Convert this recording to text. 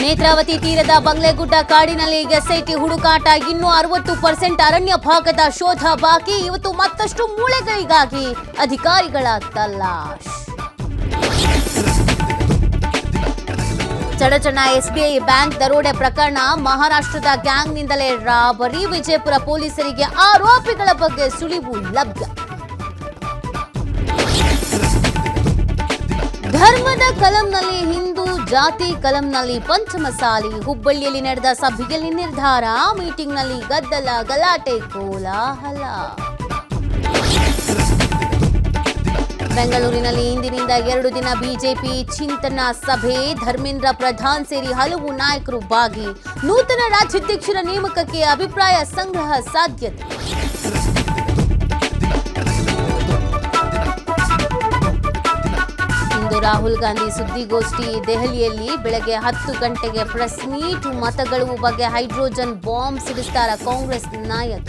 ನೇತ್ರಾವತಿ ತೀರದ ಬಂಗ್ಲೆಗುಡ್ಡ ಕಾಡಿನಲ್ಲಿ ಎಸ್ಐಟಿ ಹುಡುಕಾಟ. ಇನ್ನೂ 60% ಅರಣ್ಯ ಭಾಗದ ಶೋಧ ಬಾಕಿ. ಇವತ್ತು ಮತ್ತಷ್ಟು ಮೂಳೆಗಳಿಗಾಗಿ ಅಧಿಕಾರಿಗಳ ತಲಾಶ್. ಚಡಚಣ ಎಸ್ಬಿಐ ಬ್ಯಾಂಕ್ ದರೋಡೆ ಪ್ರಕರಣ. ಮಹಾರಾಷ್ಟ್ರದ ಗ್ಯಾಂಗ್ನಿಂದಲೇ ರಾಬರಿ. ವಿಜಯಪುರ ಪೊಲೀಸರಿಗೆ ಆರೋಪಿಗಳ ಬಗ್ಗೆ ಸುಳಿವು ಲಭ್ಯ. ಧರ್ಮದ ಕಲಂನಲ್ಲಿ ಹಿಂದೂ, ಜಾತಿ ಕಲಂನಲ್ಲಿ ಪಂಚಮಸಾಲಿ. ಹುಬ್ಬಳ್ಳಿಯಲ್ಲಿ ನಡೆದ ಸಭೆಯಲ್ಲಿ ನಿರ್ಧಾರ. ಮೀಟಿಂಗ್ನಲ್ಲಿ ಗದ್ದಲ, ಗಲಾಟೆ, ಕೋಲಾಹಲ. ಬೆಂಗಳೂರಿನಲ್ಲಿ ಇಂದಿನಿಂದ 2 ದಿನ ಬಿಜೆಪಿ ಚಿಂತನಾ ಸಭೆ. ಧರ್ಮೇಂದ್ರ ಪ್ರಧಾನ್ ಸೇರಿ ಹಲವು ನಾಯಕರು ಭಾಗಿ. ನೂತನ ರಾಜ್ಯಾಧ್ಯಕ್ಷರ ನೇಮಕಕ್ಕೆ ಅಭಿಪ್ರಾಯ ಸಂಗ್ರಹ ಸಾಧ್ಯತೆ. ಇಂದು ರಾಹುಲ್ ಗಾಂಧಿ ಸುದ್ದಿಗೋಷ್ಠಿ ದೆಹಲಿಯಲ್ಲಿ. ಬೆಳಗ್ಗೆ 10 ಗಂಟೆಗೆ ಪ್ರೆಸ್ ಮೀಟ್. ಮತಗಳು ಬಗ್ಗೆ ಹೈಡ್ರೋಜನ್ ಬಾಂಬ್ ಸಿಡಿಸ್ತಾರ ಕಾಂಗ್ರೆಸ್ ನಾಯಕ.